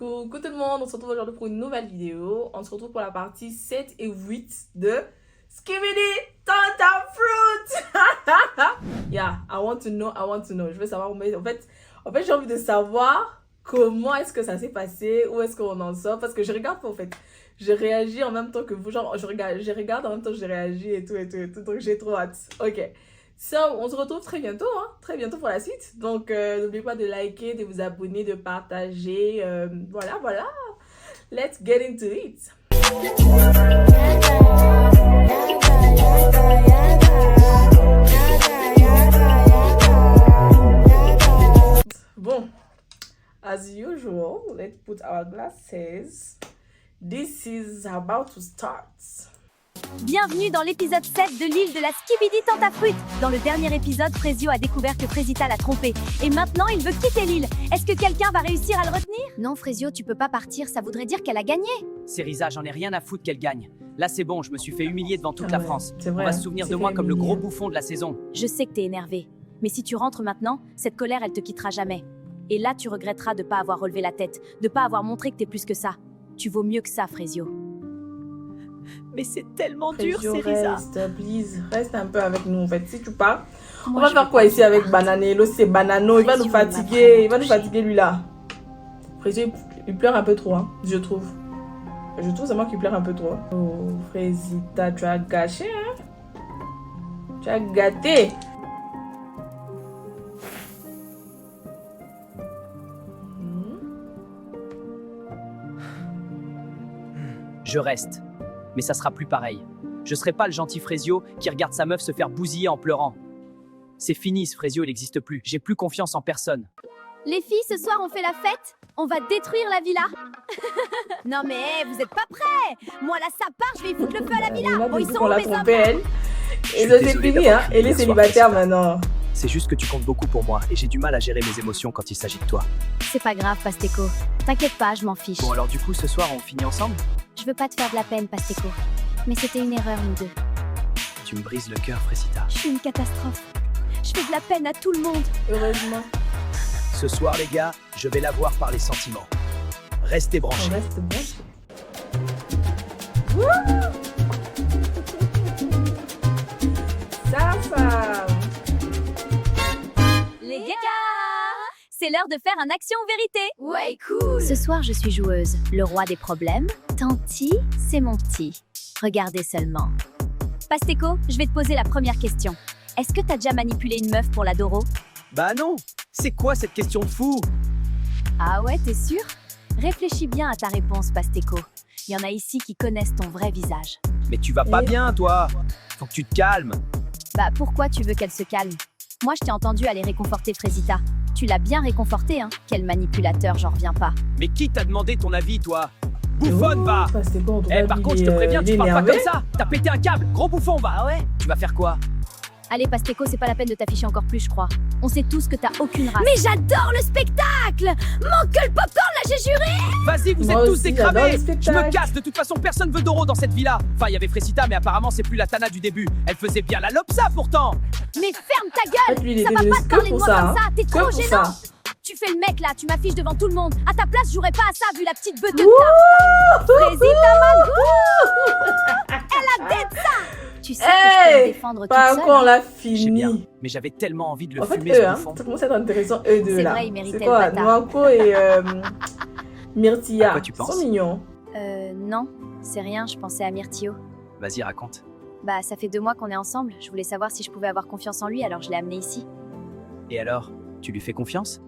Coucou tout le monde, on se retrouve aujourd'hui pour une nouvelle vidéo. On se retrouve pour la partie 7 et 8 de Skibidi Tontut Fruit. Yeah, I want to know. Je veux savoir, mais en fait j'ai envie de savoir comment est-ce que ça s'est passé, où est-ce qu'on en sort, parce que je regarde en fait. Je réagis en même temps que vous, genre je regarde en même temps que je réagis et tout, donc j'ai trop hâte. Ok. So, on se retrouve très bientôt pour la suite. Donc, n'oubliez pas de liker, de vous abonner, de partager. Voilà. Let's get into it. Bon, as usual, let's put our glasses. This is about to start. Bienvenue dans l'épisode 7 de l'île de la Skibidi Tontut Fruit. Dans le dernier épisode, Frezio a découvert que Frezita l'a trompé. Et maintenant, il veut quitter l'île. Est-ce que quelqu'un va réussir à le retenir? Non, Frezio, tu peux pas partir, ça voudrait dire qu'elle a gagné. Cerisa, j'en ai rien à foutre qu'elle gagne. Là, c'est bon, je me suis fait humilier devant toute la France. C'est vrai, on va se souvenir de moi comme le gros bouffon de la saison. Je sais que t'es énervé. Mais si tu rentres maintenant, cette colère, elle te quittera jamais. Et là, tu regretteras de pas avoir relevé la tête, de pas avoir montré que t'es plus que ça. Tu vaux mieux que ça, Frezio. Mais c'est tellement dur, Frezio, Cerisa. reste un peu avec nous en fait. Si tu pars, on va faire quoi ici avec Bananello? C'est Banano, il va nous fatiguer, lui là. Frezio, il pleure un peu trop, hein, je trouve. C'est moi qui pleure un peu trop. Oh, Frezita, tu as gâché, hein? Tu as gâté. Je reste. Mais ça sera plus pareil. Je serai pas le gentil Frezio qui regarde sa meuf se faire bousiller en pleurant. C'est fini, ce Frezio, il n'existe plus. J'ai plus confiance en personne. Les filles, ce soir, on fait la fête? On va détruire la villa? Non mais, vous êtes pas prêts? Moi là, ça part, je vais y foutre le feu à la villa. Bon, ils sont qu'on l'a où, mes trompée, hommes? elle. Et ça c'est fini, hein. Elle est célibataire maintenant. C'est juste que tu comptes beaucoup pour moi et j'ai du mal à gérer mes émotions quand il s'agit de toi. C'est pas grave, Pasteco. T'inquiète pas, je m'en fiche. Bon, alors du coup, ce soir, on finit ensemble? Je veux pas te faire de la peine, Pasteco. Mais c'était une erreur, nous deux. Tu me brises le cœur, Frezita. Je suis une catastrophe. Je fais de la peine à tout le monde. Heureusement. Ce soir, les gars, je vais la voir par les sentiments. Restez branchés. On reste bon. Ça. Les gars, c'est l'heure de faire un action ou vérité. Ouais, cool. Ce soir, je suis joueuse. Le roi des problèmes. Tanti, c'est mon petit. Regardez seulement. Pasteco, je vais te poser la première question. Est-ce que t'as déjà manipulé une meuf pour la Doro? Bah non. C'est quoi cette question de fou? Ah ouais, t'es sûr? Réfléchis bien à ta réponse, Pasteco. Il y en a ici qui connaissent ton vrai visage. Mais tu vas pas bien, toi. Faut que tu te calmes. Bah pourquoi tu veux qu'elle se calme? Moi, je t'ai entendu aller réconforter Frezita. Tu l'as bien réconforté, hein? Quel manipulateur, j'en reviens pas. Mais qui t'a demandé ton avis, toi? Bouffonne, va! Ça, c'était bon, Par contre, je te préviens, tu parles pas comme ça! T'as pété un câble! Gros bouffon, va! Ah ouais? Tu vas faire quoi? Allez, Pasteco, c'est pas la peine de t'afficher encore plus, je crois. On sait tous que t'as aucune race. Mais j'adore le spectacle! Manque que le popcorn, là, j'ai juré! Vas-y, vous Moi êtes tous aussi, décramés! j'adore le Je spectacle. me casse, de toute façon, personne veut Doro dans cette villa! Enfin, il y avait Frezita, mais apparemment, c'est plus la Tana du début. Elle faisait bien la lopsa, pourtant! Mais ferme ta gueule! Lui, il Ça était va juste pas te que parler de pour moi ça, comme hein. ça! T'es Que trop pour gênant! ça. Tu fais le mec, là, tu m'affiches devant tout le monde! À ta place, j'aurais pas à ça, vu la petite beuteuse tarte! Frezita Magou! Elle a dead ça! Tu sais que je peux me défendre toute Pas seule. encore, on l'a Je sais bien, fini. mais j'avais tellement envie de le En fait, fumer, eux, ce hein, bouffon. ça commence à être intéressant, eux deux C'est là. vrai, ils méritaient C'est le quoi, bâtard. Noako et Myrtilla. À quoi tu penses? Ils sont mignons. Non, c'est rien, je pensais à Myrtio. Vas-y, raconte. Bah, ça fait 2 mois qu'on est ensemble, je voulais savoir si je pouvais avoir confiance en lui, alors je l'ai amené ici. Et alors, tu lui fais confiance?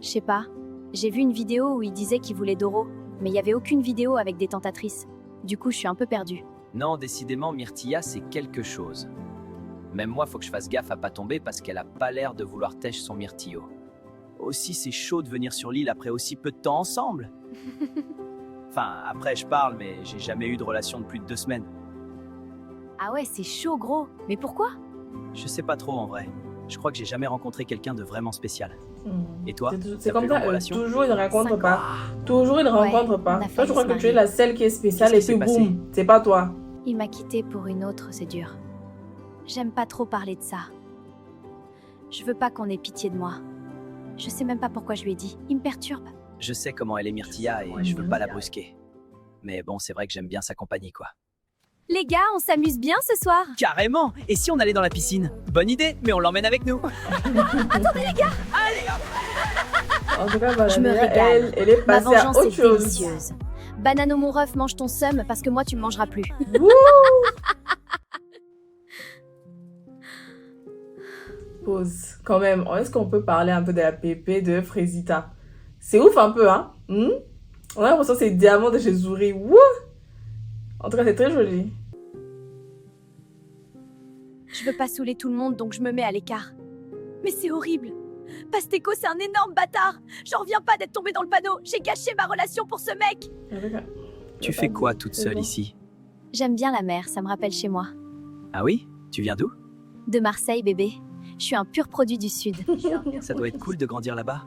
Je sais pas, j'ai vu une vidéo où il disait qu'il voulait Doro, mais il y avait aucune vidéo avec des tentatrices. Du coup, je suis un peu perdue. Non, décidément, Myrtilla, c'est quelque chose. Même moi, faut que je fasse gaffe à pas tomber parce qu'elle a pas l'air de vouloir tèche son Myrtillo. Aussi, c'est chaud de venir sur l'île après aussi peu de temps ensemble. Enfin, après, je parle, mais j'ai jamais eu de relation de plus de 2 semaines. Ah ouais, c'est chaud gros, mais pourquoi? Je sais pas trop en vrai. Je crois que j'ai jamais rencontré quelqu'un de vraiment spécial. Et toi? C'est T'as comme plus ça, longue relation? toujours ils ne rencontrent 5 pas. Toujours ils ne rencontrent pas. on a Toi, failli je crois se que tu es marier. la seule qui est spéciale et Qu'est-ce qui puis s'est passé? boum, c'est pas toi. Il m'a quittée pour une autre, c'est dur. J'aime pas trop parler de ça. Je veux pas qu'on ait pitié de moi. Je sais même pas pourquoi je lui ai dit, il me perturbe. Je sais comment elle est Myrtilla et je veux pas la brusquer. Mais bon, c'est vrai que j'aime bien sa compagnie, quoi. Les gars, on s'amuse bien ce soir. Carrément. Et si on allait dans la piscine? Bonne idée, mais on l'emmène avec nous. Attendez les gars, En tout cas, je me Bananella, régale. elle est Ma passée à vengeance autre est chose. délicieuse. Banano mon ref, mange ton seum parce que moi tu me mangeras plus. Wouh. Pause. Quand même, est-ce qu'on peut parler un peu de la pépé de Frésita? C'est ouf un peu, hein? On a l'impression que c'est diamant de chez Zuri. Wouh! En tout cas, c'est très joli. Je veux pas saouler tout le monde donc je me mets à l'écart. Mais c'est horrible. Pasteco c'est un énorme bâtard. J'en reviens pas d'être tombé dans le panneau. J'ai gâché ma relation pour ce mec. Tu fais quoi toute seule ici? J'aime bien la mer, ça me rappelle chez moi. Ah oui? Tu viens d'où? De Marseille bébé. Je suis un pur produit du sud. Ça doit être cool de grandir là-bas.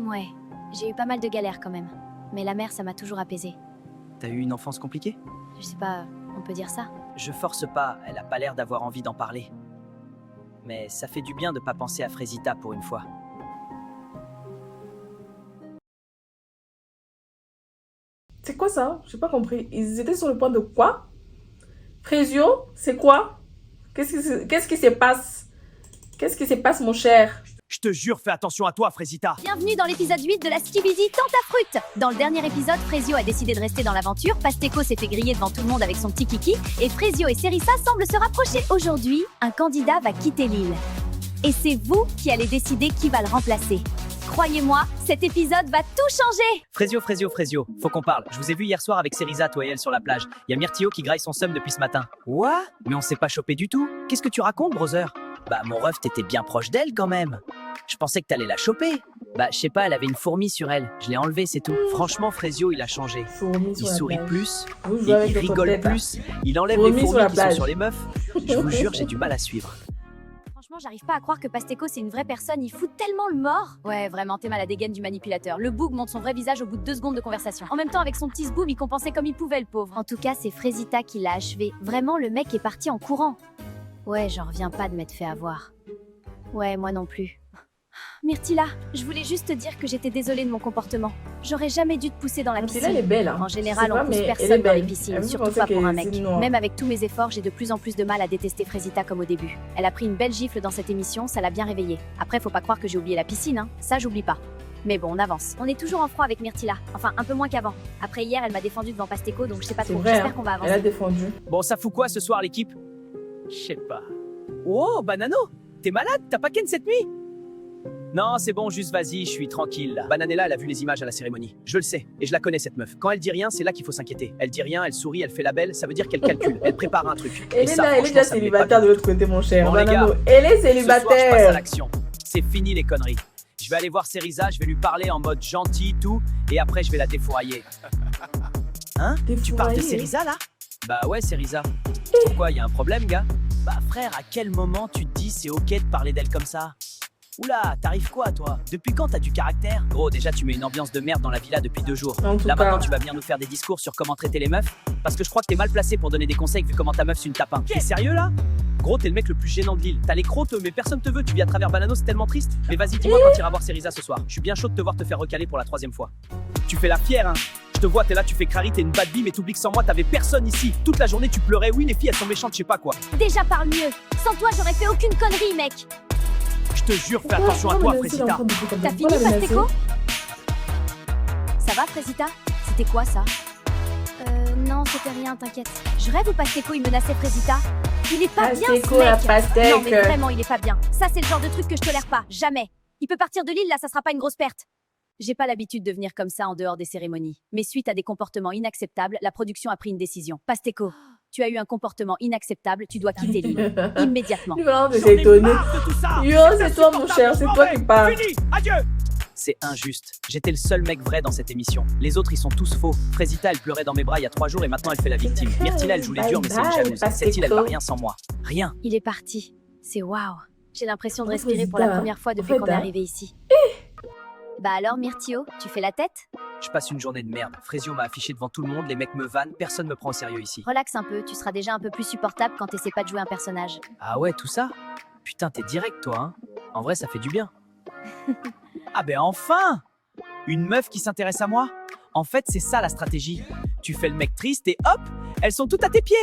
Ouais, j'ai eu pas mal de galères quand même. Mais la mer ça m'a toujours apaisée. T'as eu une enfance compliquée? Je sais pas, on peut dire ça. Je force pas, elle a pas l'air d'avoir envie d'en parler. Mais ça fait du bien de pas penser à Frésita pour une fois. C'est quoi ça? J'ai pas compris. Ils étaient sur le point de quoi? Frésio, c'est quoi? Qu'est-ce qui se passe? Qu'est-ce qui se passe, mon cher? Je te jure, fais attention à toi, Frésita. Bienvenue dans l'épisode 8 de la Skibidi Tantafruit. Dans le dernier épisode, Frésio a décidé de rester dans l'aventure, Pasteco s'est fait griller devant tout le monde avec son petit kiki, et Frésio et Cerisa semblent se rapprocher. Aujourd'hui, un candidat va quitter l'île. Et c'est vous qui allez décider qui va le remplacer. Croyez-moi, cet épisode va tout changer. Frésio, faut qu'on parle. Je vous ai vu hier soir avec Cerisa, toi et elle sur la plage. Il y a Myrtio qui graille son seum depuis ce matin. Quoi? Mais on s'est pas chopé du tout. Qu'est-ce que tu racontes, brother? Bah, mon ref, t'étais bien proche d'elle quand même. Je pensais que t'allais la choper. Bah, je sais pas, elle avait une fourmi sur elle. Je l'ai enlevée, c'est tout. Franchement, Frésio, il a changé. Il sourit plus, il rigole plus, il enlève les fourmis qui sont sur les meufs. Je vous jure, j'ai du mal à suivre. Franchement, j'arrive pas à croire que Pasteco c'est une vraie personne, il fout tellement le mort. Ouais, vraiment, t'es mal à dégaine du manipulateur. Le boug montre son vrai visage au bout de 2 secondes de conversation. En même temps, avec son petit zboum, il compensait comme il pouvait, le pauvre. En tout cas, c'est Frésita qui l'a achevé. Vraiment, le mec est parti en courant. Ouais, j'en reviens pas de m'être fait avoir. Ouais, moi non plus. Myrtilla, je voulais juste te dire que j'étais désolée de mon comportement. J'aurais jamais dû te pousser dans la piscine. Myrtilla, elle est belle, hein. En général, on pousse personne dans les piscines, surtout pas pour un mec. Même avec tous mes efforts, j'ai de plus en plus de mal à détester Frésita comme au début. Elle a pris une belle gifle dans cette émission, ça l'a bien réveillée. Après, faut pas croire que j'ai oublié la piscine, hein. Ça, j'oublie pas. Mais bon, on avance. On est toujours en froid avec Myrtilla. Enfin, un peu moins qu'avant. Après hier, elle m'a défendu devant Pasteco, donc je sais pas trop. J'espère qu'on va avancer. Elle a défendu. Bon, ça fout quoi ce soir, l'équipe? Je sais pas. Oh, Banano, t'es malade? T'as pas ken cette nuit? Non, c'est bon, juste vas-y, je suis tranquille là. Bananella, elle a vu les images à la cérémonie. Je le sais, et je la connais cette meuf. Quand elle dit rien, c'est là qu'il faut s'inquiéter. Elle dit rien, elle sourit, elle fait la belle, ça veut dire qu'elle calcule, elle prépare un truc. Elle est là, elle est déjà célibataire de l'autre côté, mon cher. Bon, les gars, elle est ce soir, je passe à célibataire. l'action. C'est fini les conneries. Je vais aller voir Cerisa, je vais lui parler en mode gentil, tout, et après je vais la défourailler. Hein? Tu parles de Cerisa là? Bah ouais, Cerisa. Pourquoi, y a un problème, gars? Bah frère, à quel moment tu te dis c'est ok de parler d'elle comme ça? Oula, t'arrives quoi toi? Depuis quand t'as du caractère? Gros, déjà tu mets une ambiance de merde dans la villa depuis 2 jours. Là maintenant tu vas venir nous faire des discours sur comment traiter les meufs? Parce que je crois que t'es mal placé pour donner des conseils vu comment ta meuf c'est une tapin. T'es sérieux là? Gros, t'es le mec le plus gênant de l'île. T'as les crottes, mais personne te veut. Tu vis à travers Banano, c'est tellement triste. Mais vas-y, dis-moi quand t'iras voir Cerisa ce soir. Je suis bien chaud de te voir te faire recaler pour la 3e fois. Tu fais la fière, hein. Je te vois, t'es là, tu fais crari, t'es une bad bee, mais t'oublies que sans moi, t'avais personne ici. Toute la journée, tu pleurais. Oui, les filles, elles sont méchantes, je sais pas quoi. Déjà parle mieux. Sans toi, j'aurais fait aucune connerie, mec. Je te jure, fais attention à toi, Frésita. T'as fini, Pasteco? Ça va, Frésita? C'était quoi ça? Non, c'était rien, t'inquiète. Je rêve ou Pasteco il menaçait Frésita? Il est pas bien, ce mec. Non, mais vraiment, il est pas bien. Ça, c'est le genre de truc que je tolère pas. Jamais. Il peut partir de l'île, là, ça sera pas une grosse perte. J'ai pas l'habitude de venir comme ça en dehors des cérémonies. Mais suite à des comportements inacceptables, la production a pris une décision. Pasteco, tu as eu un comportement inacceptable, tu dois quitter l'île. Immédiatement. C'est étonné. Yo, c'est toi, mon cher, c'est toi qui parles. Fini, adieu. C'est injuste. J'étais le seul mec vrai dans cette émission. Les autres, ils sont tous faux. Frésita, elle pleurait dans mes bras il y a 3 jours et maintenant elle fait la victime. Myrtilla, elle joue les durs, mais c'est une jalouse. Cette île, elle va rien sans moi. Rien. Il est parti. C'est waouh. J'ai l'impression de respirer pour la première fois depuis qu'on est arrivé ici. Bah alors, Myrtio, tu fais la tête? Je passe une journée de merde. Frésio m'a affiché devant tout le monde, les mecs me vannent, personne me prend au sérieux ici. Relaxe un peu, tu seras déjà un peu plus supportable quand t'essaies pas de jouer un personnage. Ah ouais, tout ça? Putain, t'es direct, toi, hein? En vrai, ça fait du bien. Ah ben enfin! Une meuf qui s'intéresse à moi? En fait, c'est ça la stratégie. Tu fais le mec triste et hop, elles sont toutes à tes pieds.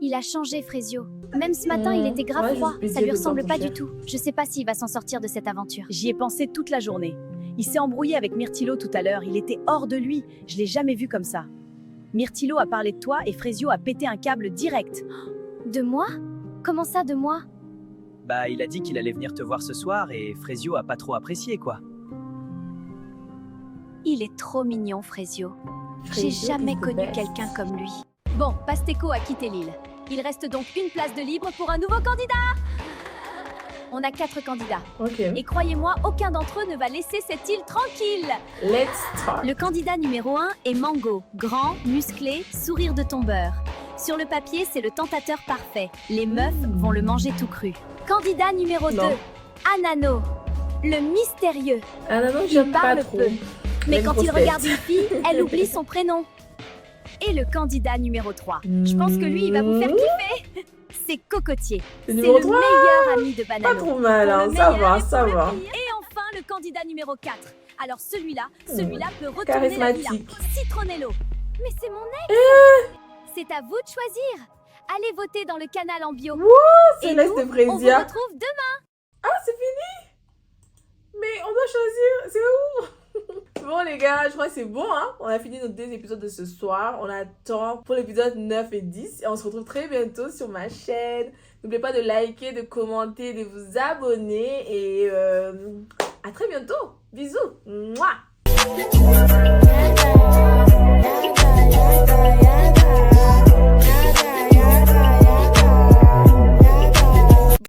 Il a changé, Frésio. Même ce matin, il était grave Ouais, froid. je Ça lui de ressemble temps pas pour du cher. tout. Je sais pas s'il va s'en sortir de cette aventure. J'y ai pensé toute la journée. Il s'est embrouillé avec Myrtilo tout à l'heure, il était hors de lui. Je l'ai jamais vu comme ça. Myrtilo a parlé de toi et Frésio a pété un câble direct. De moi? Comment ça, de moi? Bah, il a dit qu'il allait venir te voir ce soir et Frésio a pas trop apprécié, quoi. Il est trop mignon, Frésio. J'ai Frésio jamais is the connu best. quelqu'un comme lui. Bon, Pasteco a quitté l'île. Il reste donc une place de libre pour un nouveau candidat. On a 4 candidats. Ok. Et croyez-moi, aucun d'entre eux ne va laisser cette île tranquille. Let's start. Le candidat numéro 1 est Mango. Grand, musclé, sourire de tombeur. Sur le papier, c'est le tentateur parfait. Les meufs vont le manger tout cru. Candidat numéro 2, Non. Anano. Le mystérieux. Ah non, non, j'aime pas parle trop. peu. Mais Même quand il grosse regarde tête. une fille, elle oublie son prénom. Et le candidat numéro 3. Je pense que lui, il va vous faire kiffer. C'est Cocotier. Le C'est numéro le 3, meilleur ami de pas Banano. trop mal, hein. Pour le Ça meilleur va, et ça pour le va. pire. Et enfin, le candidat numéro 4. Alors celui-là peut retourner la villa. Charismatique. Citronello. Mais c'est mon ex. C'est à vous de choisir. Allez voter dans le canal en bio. Et Céleste nous, de on vous Brésia. retrouve demain. Ah, c'est fini? Mais on doit choisir. C'est où? Bon, les gars, je crois que c'est bon, hein? On a fini nos 2 épisodes de ce soir. On attend pour l'épisode 9 et 10. Et on se retrouve très bientôt sur ma chaîne. N'oubliez pas de liker, de commenter, de vous abonner. Et à très bientôt. Bisous. Mouah.